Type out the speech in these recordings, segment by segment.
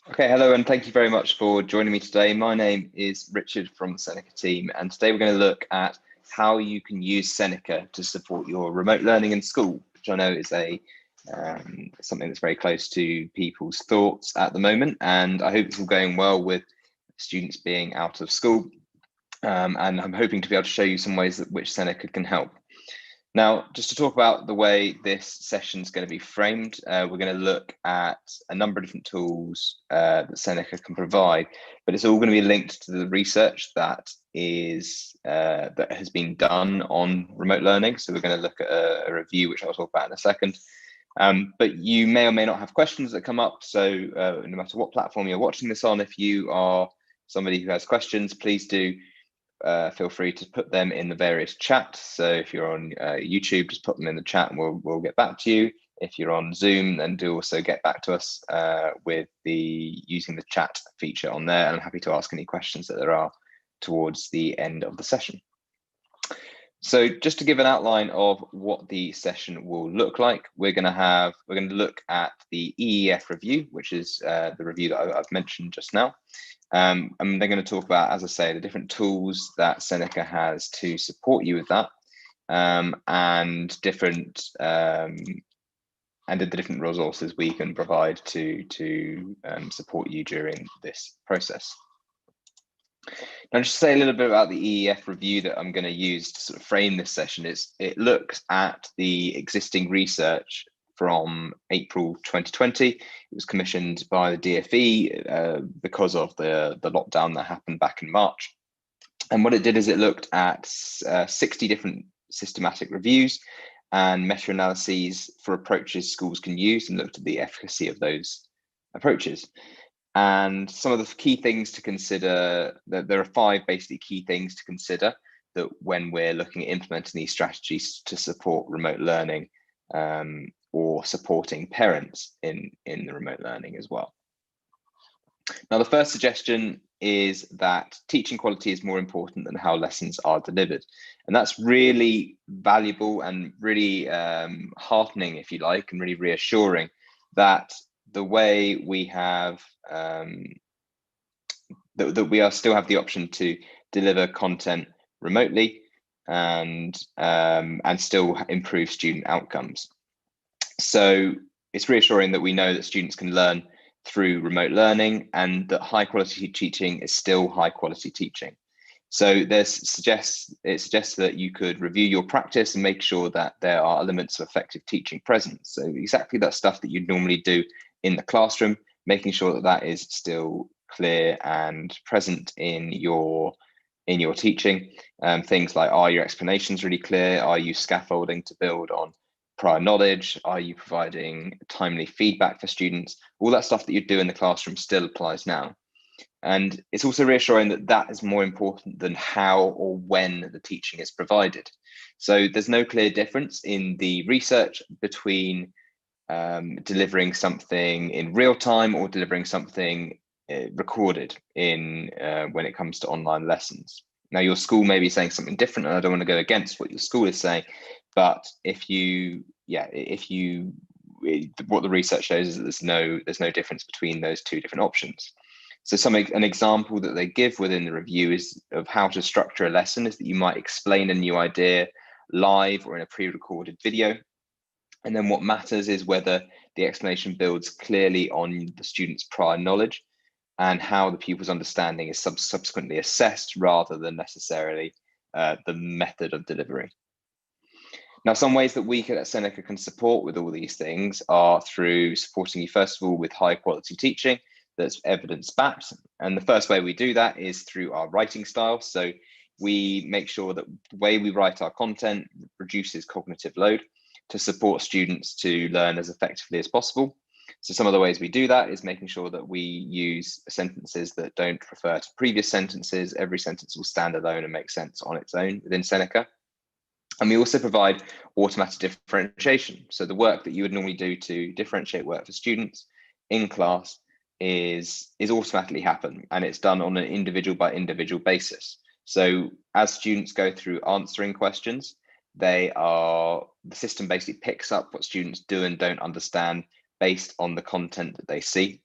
Okay, hello, and thank you very much for joining me today. My name is Richard from the Seneca team, and today we're going to look at how you can use Seneca to support your remote learning in school, which I know is something that's very close to people's thoughts at the moment. And I hope it's all going well with students being out of school. And I'm hoping to be able to show you some ways that which Seneca can help. Now, just to talk about the way this session is going to be framed, we're going to look at a number of different tools that Seneca can provide, but it's all going to be linked to the research that has been done on remote learning. So we're going to look at a review, which I'll talk about in a second. But you may or may not have questions that come up. So no matter what platform you're watching this on, if you are somebody who has questions, please do feel free to put them in the various chats. So if you're on YouTube, just put them in the chat and we'll get back to you. If you're on Zoom, then do also get back to us with using the chat feature on there. And I'm happy to ask any questions that there are towards the end of the session. So just to give an outline of what the session will look like, we're going to look at the EEF review, which is the review that I've mentioned just now. And they're going to talk about, as I say, the different tools that Seneca has to support you with that, and the different resources we can provide to support you during this process. Now, just to say a little bit about the EEF review that I'm going to use to sort of frame this session. It looks at the existing research from April 2020. It was commissioned by the DfE because of the lockdown that happened back in March. And what it did is it looked at 60 different systematic reviews and meta-analyses for approaches schools can use, and looked at the efficacy of those approaches. And some of the key things to consider, there are 5 basically key things to consider that when we're looking at implementing these strategies to support remote learning, or supporting parents in the remote learning as well. Now, the first suggestion is that teaching quality is more important than how lessons are delivered. And that's really valuable and really heartening, if you like, and really reassuring that the way we have, that we still have the option to deliver content remotely and still improve student outcomes. So it's reassuring that we know that students can learn through remote learning and that high quality teaching is still high quality teaching. So it suggests that you could review your practice and make sure that there are elements of effective teaching present. So exactly that stuff that you'd normally do in the classroom, making sure that that is still clear and present in your teaching. Things like, are your explanations really clear? Are you scaffolding to build on prior knowledge? Are you providing timely feedback for students? All that stuff that you do in the classroom still applies now. And it's also reassuring that that is more important than how or when the teaching is provided. So there's no clear difference in the research between delivering something in real time or delivering something recorded in when it comes to online lessons. Now, your school may be saying something different, and I don't want to go against what your school is saying, but what the research shows is that there's no difference between those two different options. So an example that they give within the review is of how to structure a lesson is that you might explain a new idea live or in a pre-recorded video. And then what matters is whether the explanation builds clearly on the student's prior knowledge and how the pupil's understanding is subsequently assessed rather than necessarily the method of delivery. Now, some ways that we at Seneca can support with all these things are through supporting you, first of all, with high quality teaching that's evidence-backed. And the first way we do that is through our writing style. So we make sure that the way we write our content reduces cognitive load to support students to learn as effectively as possible. So some of the ways we do that is making sure that we use sentences that don't refer to previous sentences. Every sentence will stand alone and make sense on its own within Seneca. And we also provide automatic differentiation. So the work that you would normally do to differentiate work for students in class is automatically happen, and it's done on an individual by individual basis. So as students go through answering questions, the system basically picks up what students do and don't understand based on the content that they see.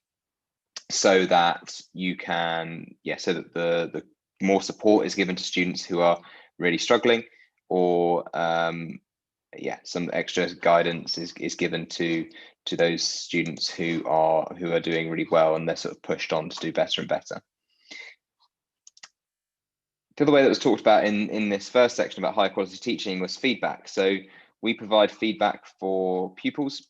so that you can, so that the more support is given to students who are really struggling, or some extra guidance is given to those students who are doing really well, and they're sort of pushed on to do better and better. The other way that was talked about in this first section about high quality teaching was feedback. So we provide feedback for pupils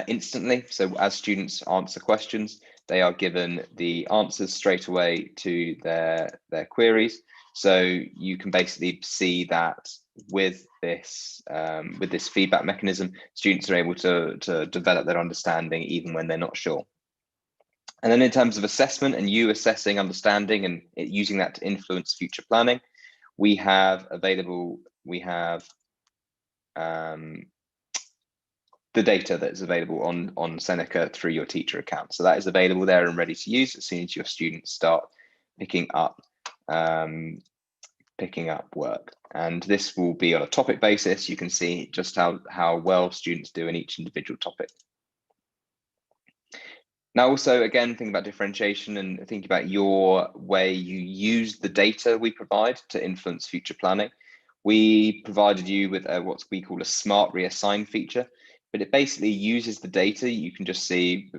instantly. So as students answer questions, they are given the answers straight away to their queries. So you can basically see that with this feedback mechanism, students are able to develop their understanding even when they're not sure. And then in terms of assessment and you assessing understanding and using that to influence future planning, we have the data that's available on Seneca through your teacher account. So that is available there and ready to use as soon as your students start picking up work. And this will be on a topic basis. You can see just how well students do in each individual topic. Now, also, again, think about differentiation and think about your way you use the data we provide to influence future planning. We provided you with what we call a smart reassign feature, but it basically uses the data you can just see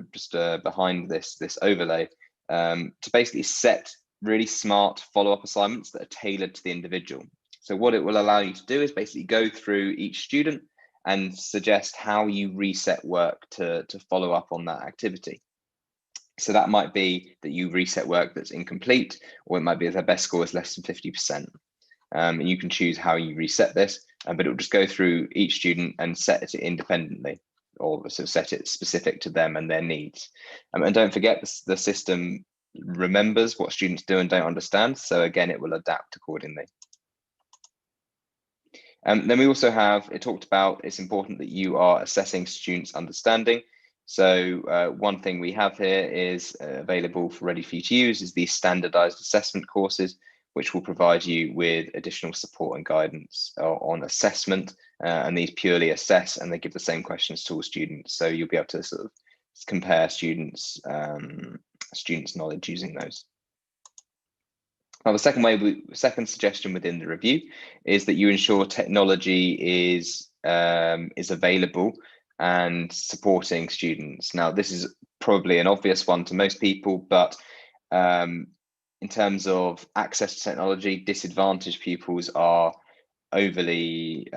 behind this overlay to basically set really smart follow-up assignments that are tailored to the individual. So what it will allow you to do is basically go through each student and suggest how you reset work to follow up on that activity. So that might be that you reset work that's incomplete, or it might be that their best score is less than 50%. And you can choose how you reset this, but it will just go through each student and set it independently, or sort of set it specific to them and their needs. And don't forget, the system remembers what students do and don't understand. So again, it will adapt accordingly. Then we also have, it talked about, it's important that you are assessing students' understanding. So one thing we have here is available for ready for you to use is these standardized assessment courses, which will provide you with additional support and guidance on assessment, and these purely assess and they give the same questions to all students. So you'll be able to sort of compare students' knowledge using those. Now, the second suggestion within the review is that you ensure technology is available and supporting students. Now, this is probably an obvious one to most people, but in terms of access to technology, disadvantaged pupils are overly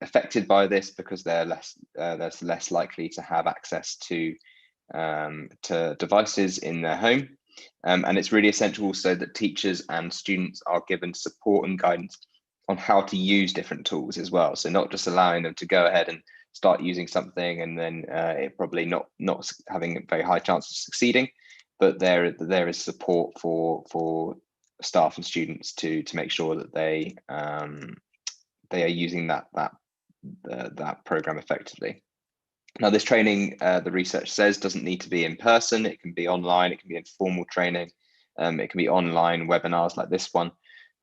affected by this because they're less likely to have access to devices in their home. And it's really essential also that teachers and students are given support and guidance on how to use different tools as well. So not just allowing them to go ahead and start using something and then it probably not having a very high chance of succeeding, but there is support for staff and students to make sure that they are using that program effectively. Now, this training, the research says, doesn't need to be in person. It can be online. It can be informal training. It can be online webinars like this one.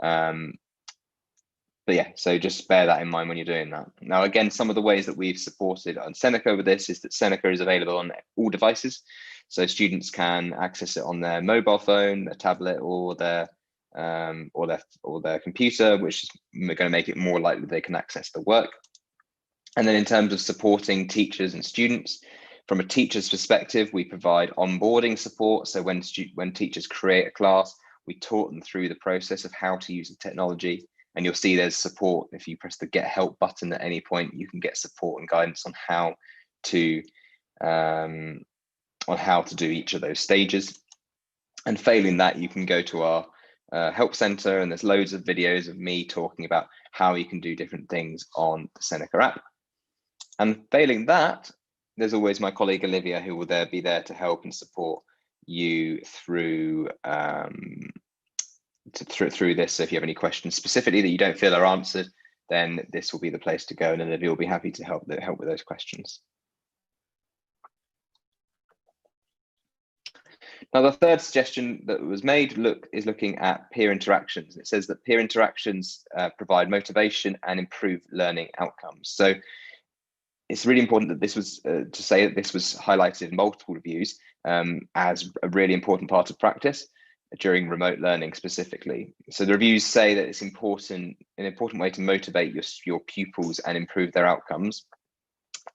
But yeah, so just bear that in mind when you're doing that. Now, again, some of the ways that we've supported on Seneca with this is that Seneca is available on all devices. So students can access it on their mobile phone, their tablet, or their computer, which is going to make it more likely they can access the work. And then in terms of supporting teachers and students, from a teacher's perspective, we provide onboarding support. So when teachers create a class, we taught them through the process of how to use the technology. And you'll see there's support. If you press the Get Help button at any point, you can get support and guidance on how to do each of those stages. And failing that, you can go to our help center, and there's loads of videos of me talking about how you can do different things on the Seneca app. And failing that, there's always my colleague Olivia who will be there to help and support you through through this. So if you have any questions specifically that you don't feel are answered, then this will be the place to go, and Olivia will be happy to help with those questions. Now, the third suggestion that was made is looking at peer interactions. It says that peer interactions provide motivation and improve learning outcomes. So it's really important that this was to say that this was highlighted in multiple reviews as a really important part of practice during remote learning specifically. So the reviews say that it's important, an important way to motivate your pupils and improve their outcomes.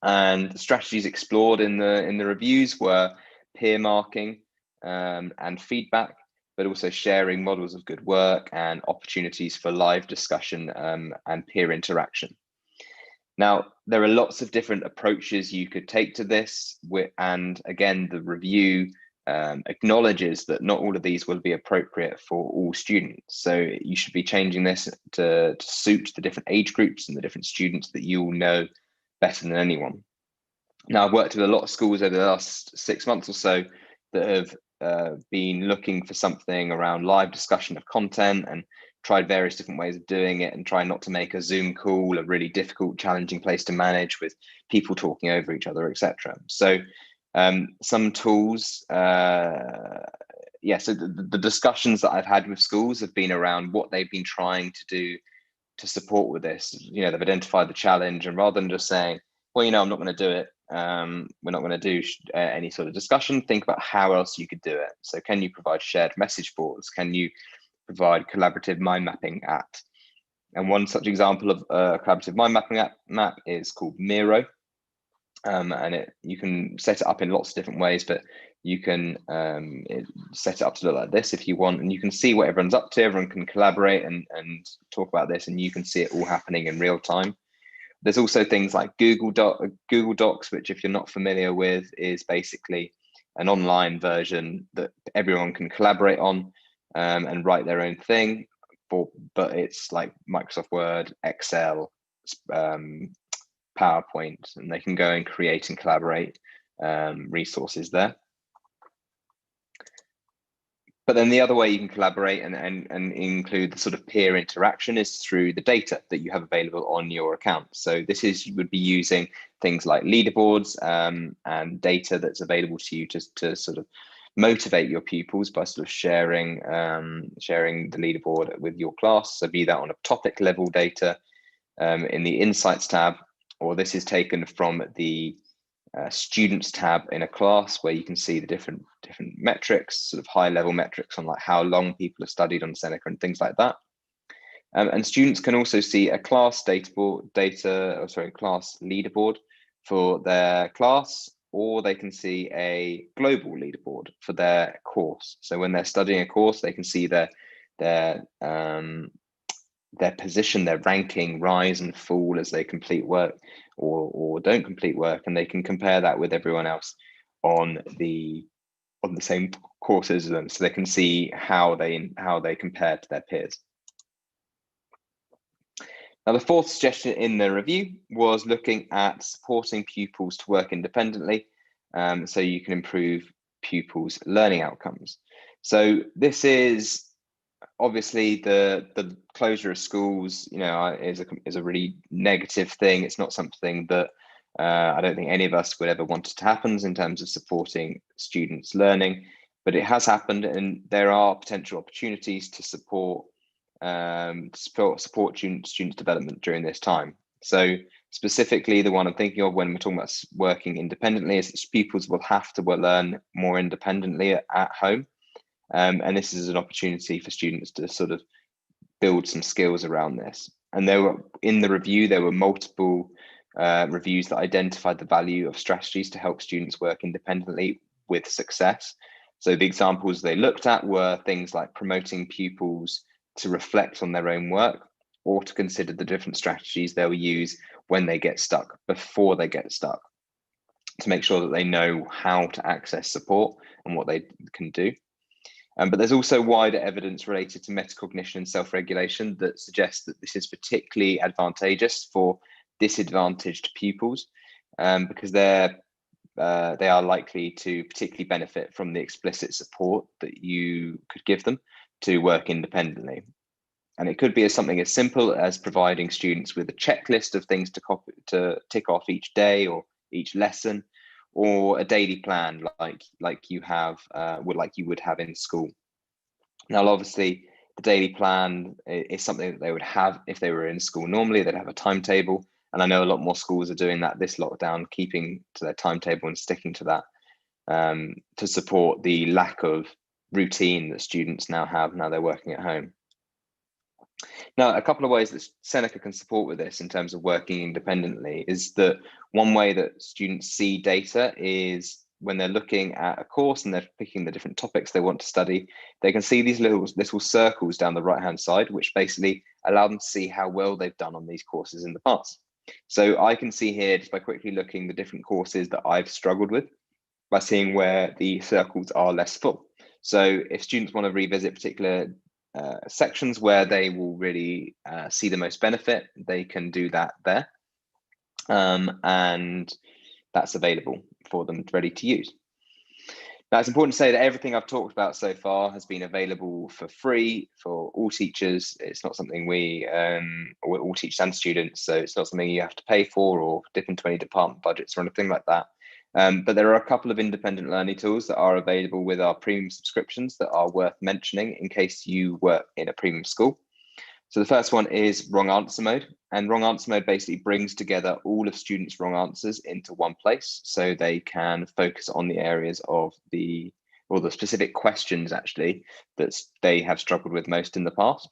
And the strategies explored in the reviews were peer marking and feedback, but also sharing models of good work and opportunities for live discussion and peer interaction. Now, there are lots of different approaches you could take to this, and again, the review acknowledges that not all of these will be appropriate for all students. So you should be changing this to suit the different age groups and the different students that you will know better than anyone. Now, I've worked with a lot of schools over the last 6 months or so that have been looking for something around live discussion of content and tried various different ways of doing it, and try not to make a Zoom call a really difficult, challenging place to manage with people talking over each other, etc. So some tools, so the discussions that I've had with schools have been around what they've been trying to do to support with this. They've identified the challenge, and rather than just saying, well, I'm not going to do it, we're not going to do any sort of discussion, think about how else you could do it. So can you provide shared message boards? Can you provide collaborative mind mapping apps? And one such example of a collaborative mind mapping map is called Miro. And you can set it up in lots of different ways, but you can set it up to look like this if you want, and you can see what everyone's up to. Everyone can collaborate and talk about this, and you can see it all happening in real time. There's also things like Google Docs, which, if you're not familiar with, is basically an online version that everyone can collaborate on and write their own thing. But it's like Microsoft Word, Excel, PowerPoint, and they can go and create and collaborate resources there. But then the other way you can collaborate and include the sort of peer interaction is through the data that you have available on your account. So this is, you would be using things like leaderboards and data that's available to you to sort of motivate your pupils by sort of sharing the leaderboard with your class. So be that on a topic level data in the Insights tab, or this is taken from the Students tab in a class, where you can see the different metrics, sort of high level metrics on like how long people have studied on Seneca and things like that. And students can also see a class class leaderboard for their class, or they can see a global leaderboard for their course. So when they're studying a course, they can see their position, their ranking rise and fall as they complete work or don't complete work, and they can compare that with everyone else on the same courses as them, so they can see how they compare to their peers. Now, the fourth suggestion in the review was looking at supporting pupils to work independently, so you can improve pupils' learning outcomes. So this is obviously the closure of schools, is a really negative thing. It's not something that I don't think any of us would ever want to happen in terms of supporting students' learning, but it has happened, and there are potential opportunities to support students' development during this time. So specifically, the one I'm thinking of when we're talking about working independently is that pupils will have to learn more independently at home. And this is an opportunity for students to sort of build some skills around this. And in the review, there were multiple reviews that identified the value of strategies to help students work independently with success. So the examples they looked at were things like promoting pupils to reflect on their own work, or to consider the different strategies they'll use when they get stuck, before they get stuck, to make sure that they know how to access support and what they can do. But there's also wider evidence related to metacognition and self-regulation that suggests that this is particularly advantageous for disadvantaged pupils, because they are likely to particularly benefit from the explicit support that you could give them to work independently. And it could be something as simple as providing students with a checklist of things to tick off each day or each lesson, or a daily plan like you would have in school. Now, obviously, the daily plan is something that they would have if they were in school normally. They'd have a timetable, And I know a lot more schools are doing that this lockdown, keeping to their timetable and sticking to that, to support the lack of routine that students now have now they're working at home. Now, a couple of ways that Seneca can support with this in terms of working independently is that one way that students see data is when they're looking at a course and they're picking the different topics they want to study, they can see these little circles down the right-hand side, which basically allow them to see how well they've done on these courses in the past. So I can see here, just by quickly looking the different courses that I've struggled with, by seeing where the circles are less full. So if students want to revisit particular sections where they will really see the most benefit, they can do that there. And that's available for them ready to use. Now, it's important to say that everything I've talked about so far has been available for free for all teachers. It's not something all teachers and students, so it's not something you have to pay for or dip into any department budgets or anything like that. But there are a couple of independent learning tools that are available with our premium subscriptions that are worth mentioning in case you work in a premium school. So the first one is wrong answer mode, and wrong answer mode basically brings together all of students' wrong answers into one place so they can focus on the areas of the specific questions actually that they have struggled with most in the past.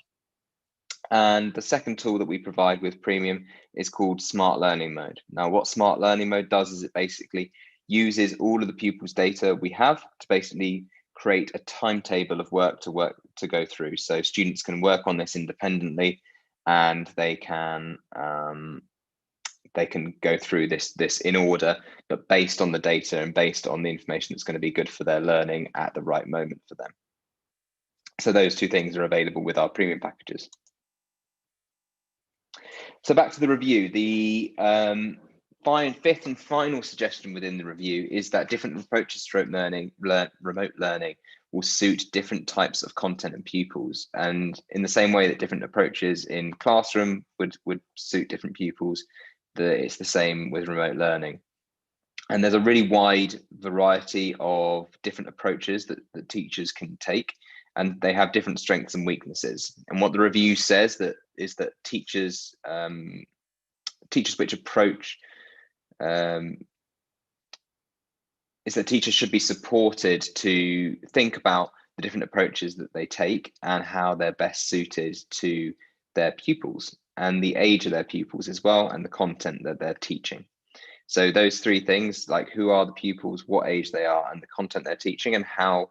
And the second tool that we provide with premium is called smart learning mode. Now, what smart learning mode does is it basically uses all of the pupils' data we have to basically create a timetable of work to go through. So students can work on this independently, and they can go through this in order, but based on the data and based on the information that's going to be good for their learning at the right moment for them. So those two things are available with our premium packages. So back to the review, the fifth and final suggestion within the review is that different approaches to remote learning will suit different types of content and pupils. And in the same way that different approaches in classroom would suit different pupils, it's the same with remote learning. And there's a really wide variety of different approaches that teachers can take, and they have different strengths and weaknesses. And what the review says is that teachers which approach is that teachers should be supported to think about the different approaches that they take and how they're best suited to their pupils and the age of their pupils as well, and the content that they're teaching. So those three things, like who are the pupils, what age they are, and the content they're teaching, and how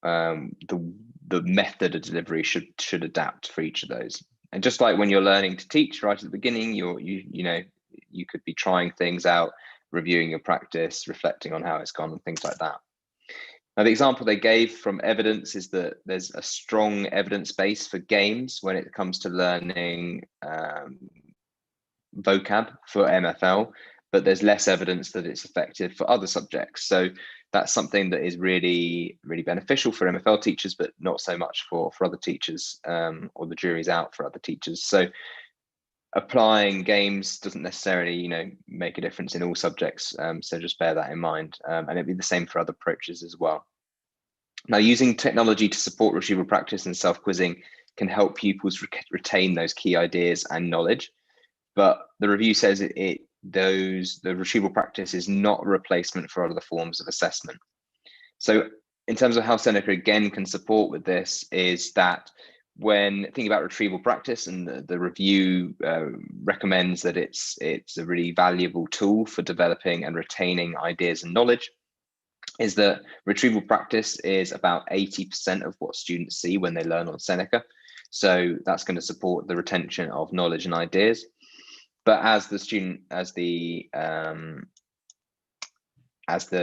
the method of delivery should adapt for each of those. And just like when you're learning to teach right at the beginning, you could be trying things out, reviewing your practice, reflecting on how it's gone, and things like that. Now, the example they gave from evidence is that there's a strong evidence base for games when it comes to learning vocab for MFL, but there's less evidence that it's effective for other subjects. So that's something that is really, really beneficial for MFL teachers, but not so much for other teachers, or the jury's out for other teachers. So applying games doesn't necessarily, make a difference in all subjects. So just bear that in mind. And it'd be the same for other approaches as well. Now, using technology to support retrieval practice and self-quizzing can help pupils retain those key ideas and knowledge. But the review says the retrieval practice is not a replacement for other forms of assessment. So in terms of how Seneca again can support with this is that when thinking about retrieval practice, and the review recommends that it's a really valuable tool for developing and retaining ideas and knowledge, is that retrieval practice is about 80% of what students see when they learn on Seneca. So that's going to support the retention of knowledge and ideas. But as the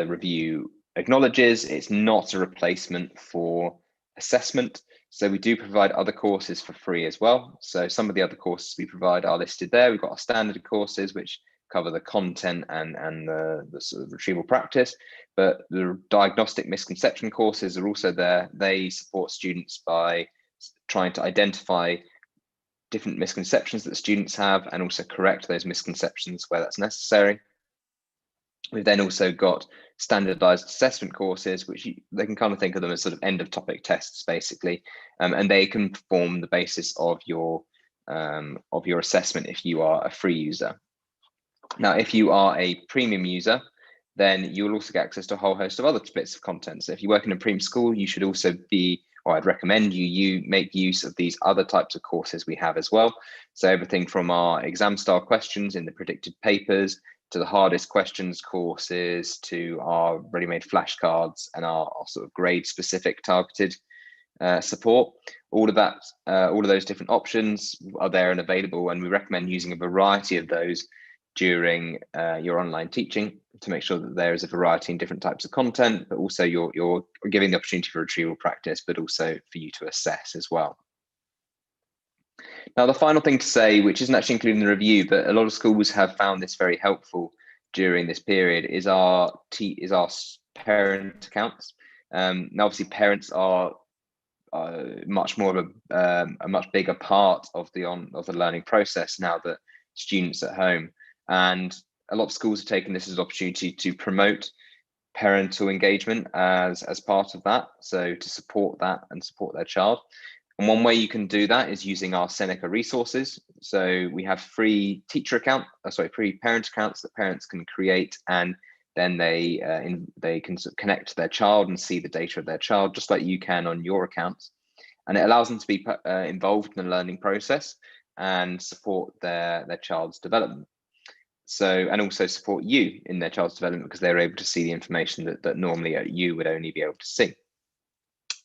review acknowledges, it's not a replacement for assessment. So we do provide other courses for free as well. So some of the other courses we provide are listed there. We've got our standard courses, which cover the content and the sort of retrieval practice, but the diagnostic misconception courses are also there. They support students by trying to identify different misconceptions that students have and also correct those misconceptions where that's necessary. We've then also got standardized assessment courses, which they can kind of think of them as sort of end of topic tests, basically, and they can form the basis of your assessment if you are a free user. Now, if you are a premium user, then you will also get access to a whole host of other bits of content. So if you work in a premium school, you should also be, or I'd recommend you make use of these other types of courses we have as well. So everything from our exam style questions in the predicted papers, to the hardest questions courses, to our ready-made flashcards and our sort of grade specific targeted support. All of those different options are there and available, and we recommend using a variety of those during your online teaching to make sure that there is a variety in different types of content, but also you're giving the opportunity for retrieval practice, but also for you to assess as well. Now, the final thing to say, which isn't actually included in the review, but a lot of schools have found this very helpful during this period, is our parent accounts. Now, obviously, parents are much more of a much bigger part of the learning process now that students at home, and a lot of schools have taken this as an opportunity to promote parental engagement as part of that, so to support that and support their child. And one way you can do that is using our Seneca resources. So we have free free parent accounts that parents can create, and then they can sort of connect to their child and see the data of their child, just like you can on your accounts. And it allows them to be involved in the learning process and support their child's development. So, and also support you in their child's development, because they're able to see the information that normally you would only be able to see.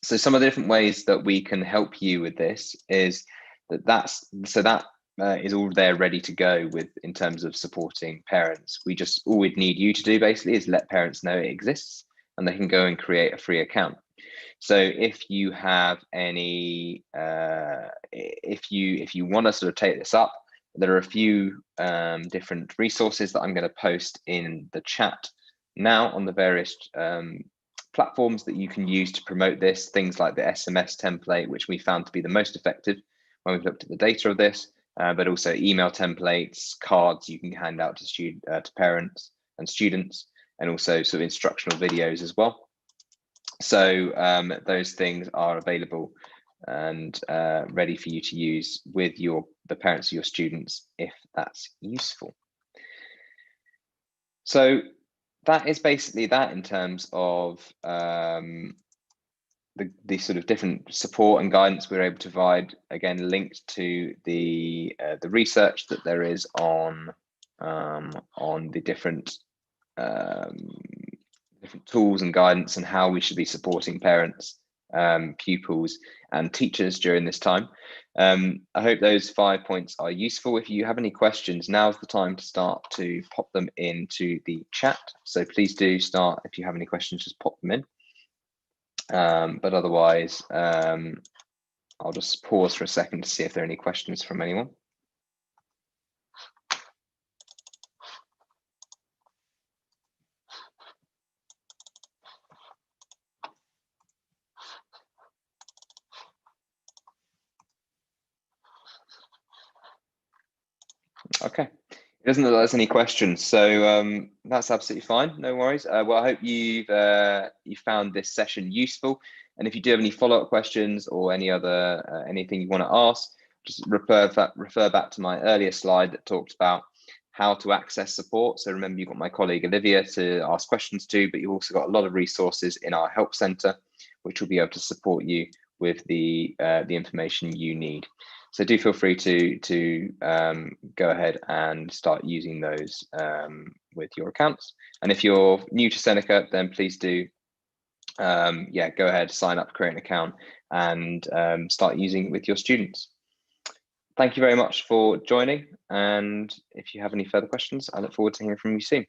So some of the different ways that we can help you with this is that is all there ready to go with in terms of supporting parents. All we'd need you to do basically is let parents know it exists, and they can go and create a free account. So if you have any, if you want to sort of take this up, there are a few different resources that I'm going to post in the chat now on the various platforms that you can use to promote this. Things like the SMS template, which we found to be the most effective when we've looked at the data of this, but also email templates, cards you can hand out to parents and students, and also sort of instructional videos as well. So those things are available and ready for you to use with the parents of your students if that's useful. So that is basically that in terms of the sort of different support and guidance we're able to provide. Again, linked to the research that there is on the different tools and guidance and how we should be supporting parents, pupils, and teachers during this time. I hope those 5 points are useful. If you have any questions, now's the time to start to pop them into the chat. So please do start. If you have any questions, just pop them in. But otherwise, I'll just pause for a second to see if there are any questions from anyone. Okay, it doesn't look like there's any questions, so that's absolutely fine. No worries. Well, I hope you found this session useful, and if you do have any follow-up questions or any other anything you want to ask, just refer back to my earlier slide that talked about how to access support. So remember, you've got my colleague Olivia to ask questions to, but you've also got a lot of resources in our help center, which will be able to support you with the information you need. So do feel free to go ahead and start using those with your accounts. And if you're new to Seneca, then please do, go ahead, sign up, create an account, and start using it with your students. Thank you very much for joining. And if you have any further questions, I look forward to hearing from you soon.